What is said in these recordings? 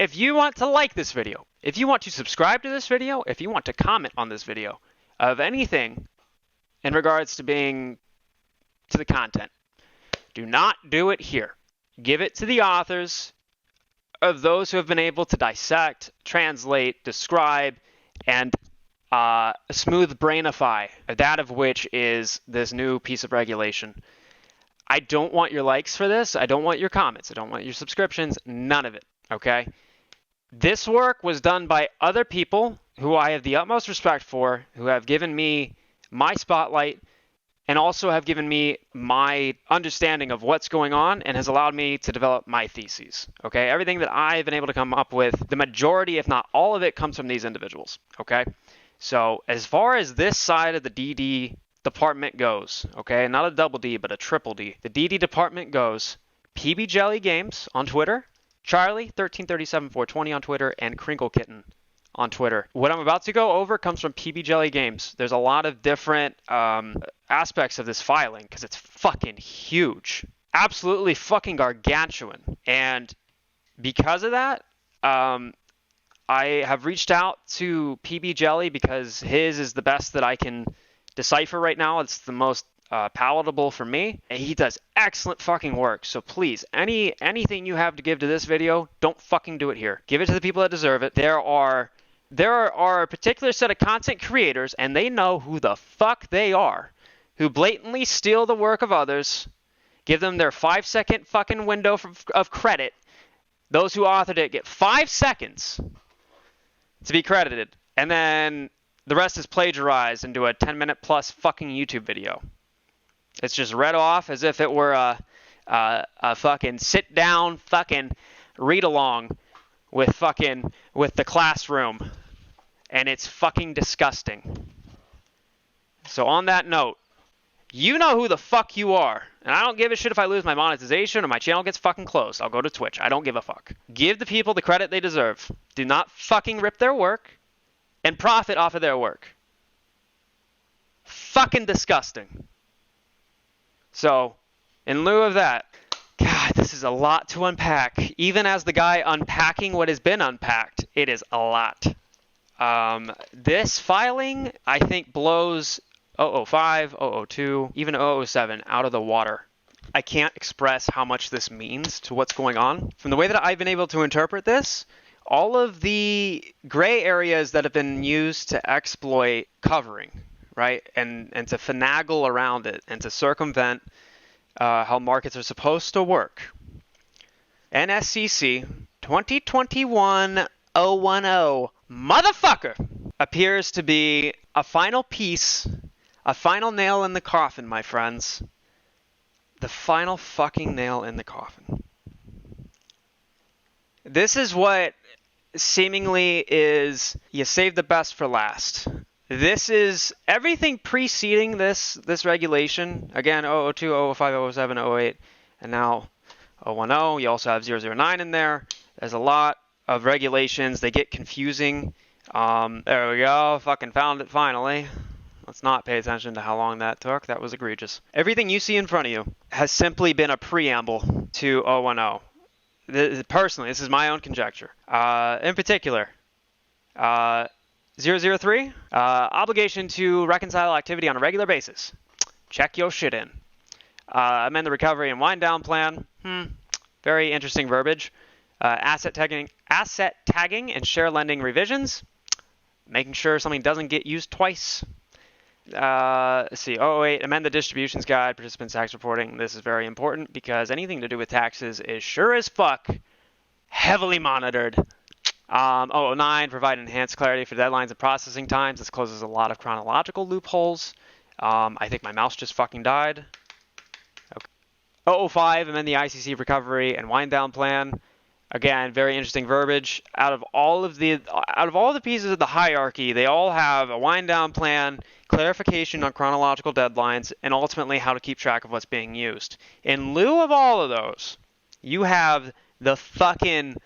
If you want to like this video, if you want to subscribe to this video, if you want to comment on this video of anything in regards to being to the content, do not do it here. Give it to the authors of those who have been able to dissect, translate, describe, and smooth brainify, that of which is this new piece of regulation. I don't want your likes for this. I don't want your comments. I don't want your subscriptions. None of it, okay? This work was done by other people who I have the utmost respect for, who have given me my spotlight and also have given me my understanding of what's going on and has allowed me to develop my theses, okay? Everything that I've been able to come up with, the majority, if not all of it, comes from these individuals, okay? So as far as this side of the DD department goes, okay, not a double D, but a triple D, the DD department goes, PB Jelly Games on Twitter, Charlie 1337-420 on Twitter, and Crinkle Kitten on Twitter. What I'm about to go over comes from PB Jelly Games. There's a lot of different aspects of this filing because it's fucking huge, absolutely fucking gargantuan, and because of that, I have reached out to PB Jelly because his is the best that I can decipher right now. It's the most palatable for me, and he does excellent fucking work. So please, anything you have to give to this video, don't fucking do it here. Give it to the people that deserve it. There are a particular set of content creators, and they know who the fuck they are, who blatantly steal the work of others, give them their 5-second fucking window of credit. Those who authored it get 5 seconds to be credited, and then the rest is plagiarized into a 10-minute plus fucking YouTube video. It's just read off as if it were a fucking sit down fucking read along with the classroom, and it's fucking disgusting. So on that note, you know who the fuck you are, and I don't give a shit if I lose my monetization or my channel gets fucking closed. I'll go to Twitch. I don't give a fuck. Give the people the credit they deserve. Do not fucking rip their work and profit off of their work. Fucking disgusting. So, in lieu of that, God, this is a lot to unpack. Even as the guy unpacking what has been unpacked, it is a lot. This filing, I think, blows 005, 002, even 007 out of the water. I can't express how much this means to what's going on. From the way that I've been able to interpret this, all of the gray areas that have been used to exploit covering, right, and to finagle around it and to circumvent how markets are supposed to work. NSCC 2021-010, motherfucker, appears to be a final piece, a final nail in the coffin, my friends. The final fucking nail in the coffin. This is what seemingly is, you save the best for last. This is everything preceding this regulation. Again, 002, 005, 007, 008, and now 010. You also have 009 in there. There's a lot of regulations. They get confusing. There we go. Fucking found it finally. Let's not pay attention to how long that took. That was egregious. Everything you see in front of you has simply been a preamble to 010. Personally, this is my own conjecture. In particular, 003, obligation to reconcile activity on a regular basis. Check your shit in. Amend the recovery and wind down plan. Very interesting verbiage. Asset tagging and share lending revisions. Making sure something doesn't get used twice. Let's see, 008, amend the distributions guide, participant tax reporting. This is very important because anything to do with taxes is sure as fuck heavily monitored. 009, provide enhanced clarity for deadlines and processing times. This closes a lot of chronological loopholes. I think my mouse just fucking died. Okay. 005, amend the ICC recovery and wind down plan. Again, very interesting verbiage. Out of all the pieces of the hierarchy, they all have a wind down plan, clarification on chronological deadlines, and ultimately how to keep track of what's being used. In lieu of all of those, you have the fucking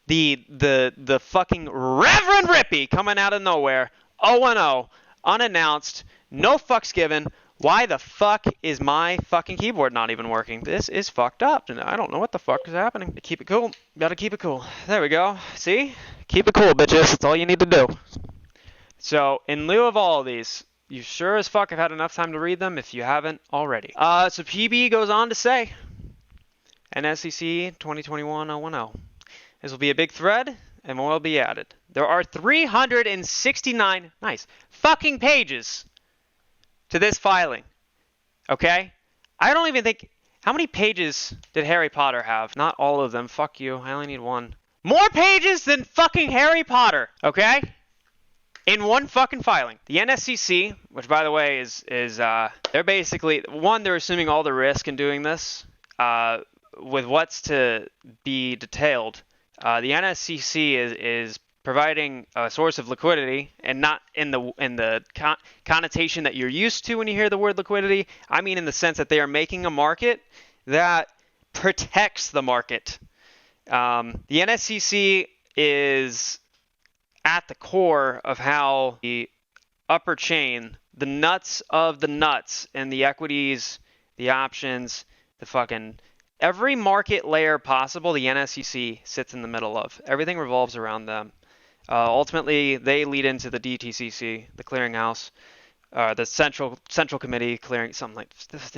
the fucking Reverend Rippy coming out of nowhere, 010, unannounced, no fucks given, Why the fuck is my fucking keyboard not even working? This is fucked up, and I don't know what the fuck is happening. Keep it cool. Gotta keep it cool. There we go. See? Keep it cool, bitches. That's all you need to do. So, in lieu of all of these, you sure as fuck have had enough time to read them if you haven't already. So PB goes on to say, NSCC-2021-010. This will be a big thread, and more will be added. There are 369 fucking pages to this filing. Okay? I don't even think... How many pages did Harry Potter have? Not all of them. Fuck you. I only need one. More pages than fucking Harry Potter. Okay? In one fucking filing. The NSCC, which by the way is they're basically... One, they're assuming all the risk in doing this. With what's to be detailed. The NSCC is providing a source of liquidity, and not in the connotation that you're used to when you hear the word liquidity. I mean in the sense that they are making a market that protects the market. The NSCC is at the core of how the upper chain, the nuts of the nuts, and the equities, the options, the fucking... Every market layer possible, the NSCC sits in the middle of. Everything revolves around them. Ultimately, they lead into the DTCC, the clearinghouse, the central committee clearing, something like this.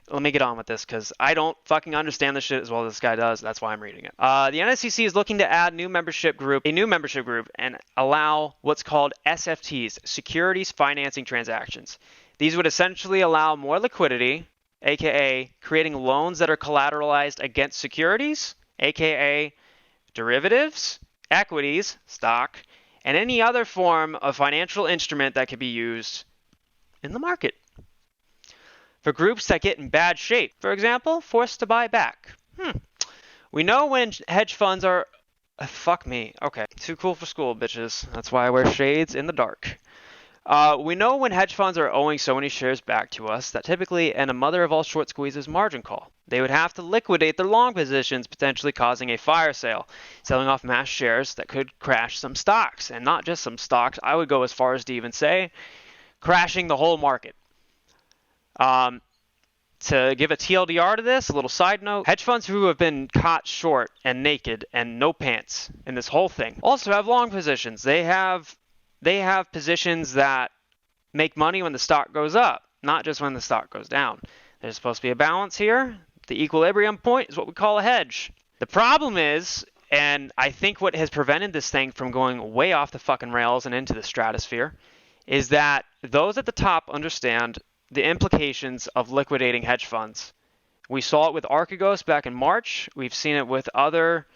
Let me get on with this because I don't fucking understand this shit as well as this guy does. That's why I'm reading it. The NSCC is looking to add a new membership group, and allow what's called SFTs, securities financing transactions. These would essentially allow more liquidity, aka creating loans that are collateralized against securities, aka derivatives, equities, stock, and any other form of financial instrument that could be used in the market. For groups that get in bad shape, for example, forced to buy back. We know when hedge funds are... fuck me. Okay, too cool for school, bitches. That's why I wear shades in the dark. We know when hedge funds are owing so many shares back to us that typically, and a mother of all short squeezes, margin call. They would have to liquidate their long positions, potentially causing a fire sale, selling off mass shares that could crash some stocks. And not just some stocks, I would go as far as to even say crashing the whole market. To give a TLDR to this, a little side note, hedge funds who have been caught short and naked and no pants in this whole thing also have long positions. They have positions that make money when the stock goes up, not just when the stock goes down. There's supposed to be a balance here. The equilibrium point is what we call a hedge. The problem is, and I think what has prevented this thing from going way off the fucking rails and into the stratosphere, is that those at the top understand the implications of liquidating hedge funds. We saw it with Archegos back in March. We've seen it with other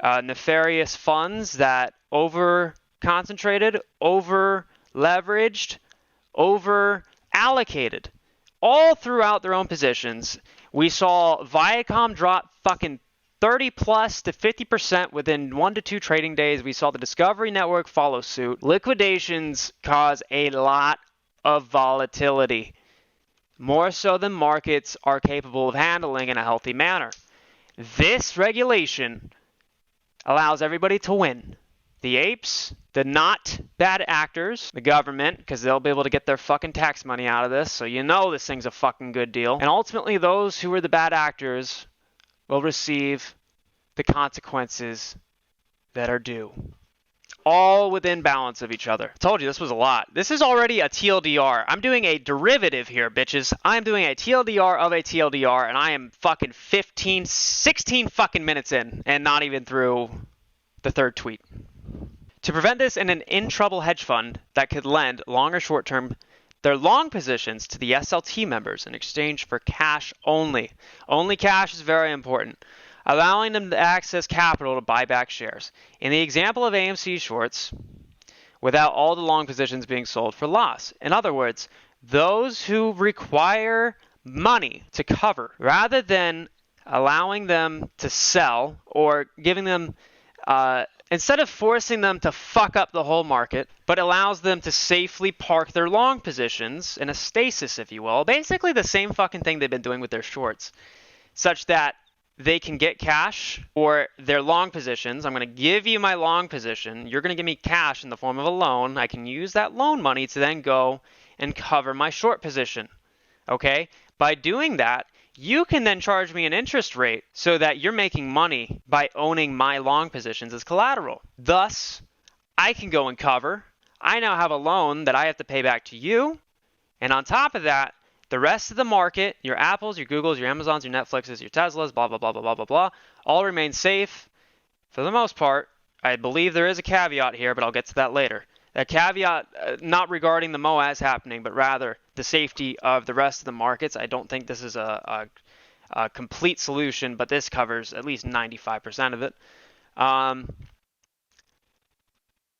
nefarious funds that over-concentrated, over-leveraged, over-allocated, all throughout their own positions. We saw Viacom drop fucking 30 plus to 50% within 1 to 2 trading days. We saw the Discovery Network follow suit. Liquidations cause a lot of volatility, more so than markets are capable of handling in a healthy manner. This regulation allows everybody to win. The apes, the not bad actors, the government, because they'll be able to get their fucking tax money out of this, so you know this thing's a fucking good deal. And ultimately, those who are the bad actors will receive the consequences that are due. All within balance of each other. I told you this was a lot. This is already a TLDR. I'm doing a derivative here, bitches. I'm doing a TLDR of a TLDR, and I am fucking 16 fucking minutes in, and not even through the third tweet. To prevent this in an in-trouble hedge fund that could lend long or short-term their long positions to the SLT members in exchange for cash only. Only cash is very important, allowing them to access capital to buy back shares. In the example of AMC shorts, without all the long positions being sold for loss. In other words, those who require money to cover, rather than allowing them to sell or giving them, instead of forcing them to fuck up the whole market, but allows them to safely park their long positions in a stasis, if you will. Basically the same fucking thing they've been doing with their shorts, such that they can get cash or their long positions. I'm going to give you my long position. You're going to give me cash in the form of a loan. I can use that loan money to then go and cover my short position. Okay? By doing that, you can then charge me an interest rate so that you're making money by owning my long positions as collateral. Thus, I can go and cover. I now have a loan that I have to pay back to you. And on top of that, the rest of the market, your Apples, your Googles, your Amazons, your Netflixes, your Teslas, blah, blah, blah, blah, blah, blah, blah, all remain safe for the most part. I believe there is a caveat here, but I'll get to that later. A caveat not regarding the MOAS happening, but rather the safety of the rest of the markets. I don't think this is a complete solution, but this covers at least 95% of it.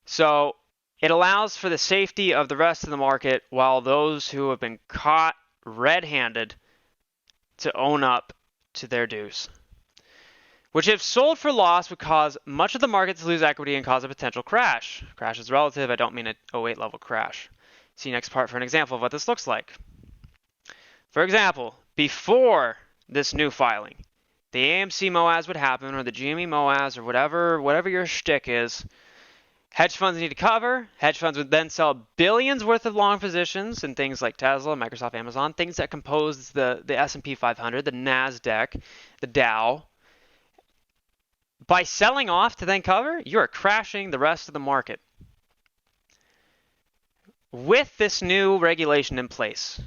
So it allows for the safety of the rest of the market while those who have been caught red-handed to own up to their dues, which if sold for loss would cause much of the market to lose equity and cause a potential crash. Crash is relative. I don't mean a 08 level crash. See next part for an example of what this looks like. For example, before this new filing, the AMC MOAS would happen, or the GME MOAS, or whatever your shtick is. Hedge funds need to cover. Hedge funds would then sell billions worth of long positions in things like Tesla, Microsoft, Amazon, things that compose the S&P 500, the NASDAQ, the Dow. By selling off to then cover, you are crashing the rest of the market. With this new regulation in place,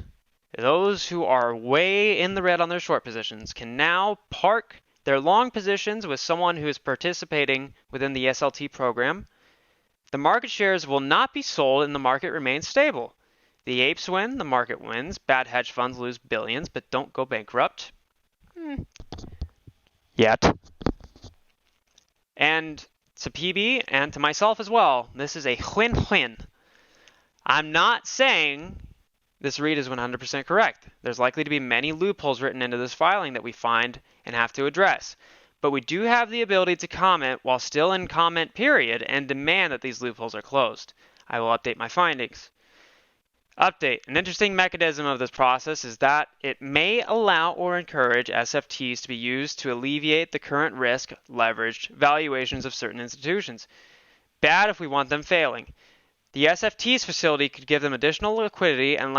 those who are way in the red on their short positions can now park their long positions with someone who is participating within the SLT program. The market shares will not be sold and the market remains stable. The apes win, the market wins. Bad hedge funds lose billions but don't go bankrupt. Yet. And to PB and to myself as well, this is a win-win. I'm not saying this read is 100% correct. There's likely to be many loopholes written into this filing that we find and have to address. But we do have the ability to comment while still in comment period and demand that these loopholes are closed. I will update my findings. Update. An interesting mechanism of this process is that it may allow or encourage SFTs to be used to alleviate the current risk leveraged valuations of certain institutions. Bad if we want them failing. The SFT's facility could give them additional liquidity and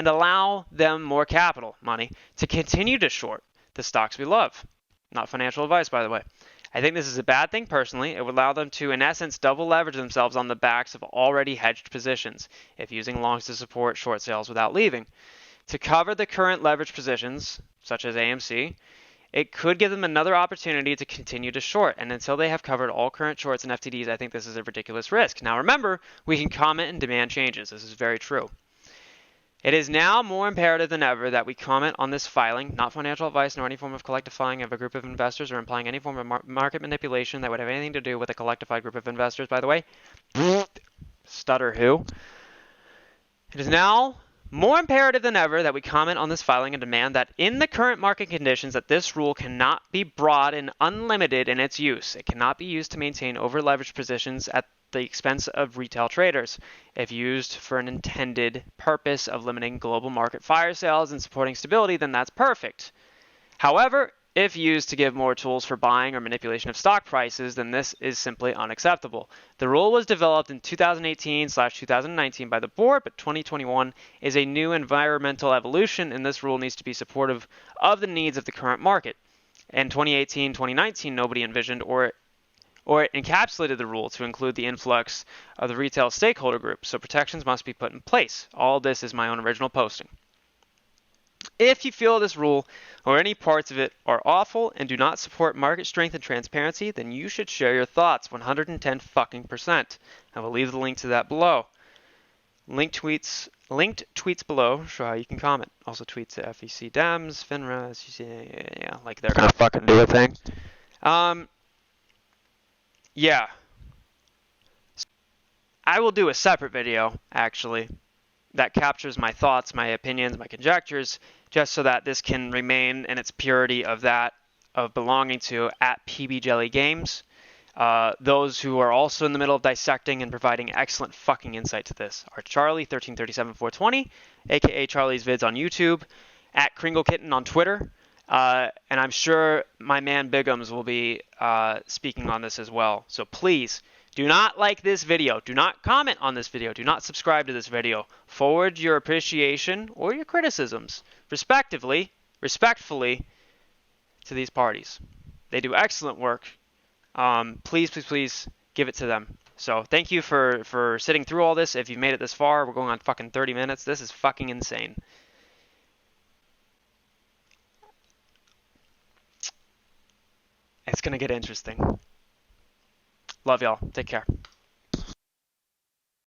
allow them more capital money to continue to short the stocks we love. Not financial advice, by the way. I think this is a bad thing personally. It would allow them to, in essence, double leverage themselves on the backs of already hedged positions, if using longs to support short sales without leaving. To cover the current leverage positions, such as AMC, it could give them another opportunity to continue to short. And until they have covered all current shorts and FTDs, I think this is a ridiculous risk. Now remember, we can comment and demand changes. This is very true. It is now more imperative than ever that we comment on this filing, not financial advice nor any form of collectivifying of a group of investors or implying any form of market manipulation that would have anything to do with a collectivified group of investors, by the way. Stutter who. It is now more imperative than ever that we comment on this filing and demand that in the current market conditions that this rule cannot be broad and unlimited in its use. It cannot be used to maintain over-leveraged positions at the expense of retail traders. If used for an intended purpose of limiting global market fire sales and supporting stability, then that's perfect. However, if used to give more tools for buying or manipulation of stock prices, then this is simply unacceptable. The rule was developed in 2018/2019 by the board, but 2021 is a new environmental evolution, and this rule needs to be supportive of the needs of the current market. In 2018-2019, nobody envisioned or encapsulated the rule to include the influx of the retail stakeholder group, so protections must be put in place. All this is my own original posting. If you feel this rule or any parts of it are awful and do not support market strength and transparency, then you should share your thoughts 110%. I will leave the link to that below. Linked tweets below show how you can comment. Also tweets to FEC Dems, FINRA, SEC, yeah, like they're gonna fucking do a thing. Yeah. I will do a separate video, actually, that captures my thoughts, my opinions, my conjectures, just so that this can remain in its purity of that, of belonging to @PB Jelly Games. Those who are also in the middle of dissecting and providing excellent fucking insight to this are Charlie 1337-420, aka Charlie's Vids on YouTube, @KringleKitten on Twitter, And I'm sure my man Bigums will be speaking on this as well. So please do not like this video. Do not comment on this video. Do not subscribe to this video. Forward your appreciation or your criticisms, respectively, respectfully, to these parties. They do excellent work. Please, please, please give it to them. So thank you for sitting through all this. If you've made it this far, we're going on fucking 30 minutes. This is fucking insane. It's going to get interesting. Love y'all. Take care.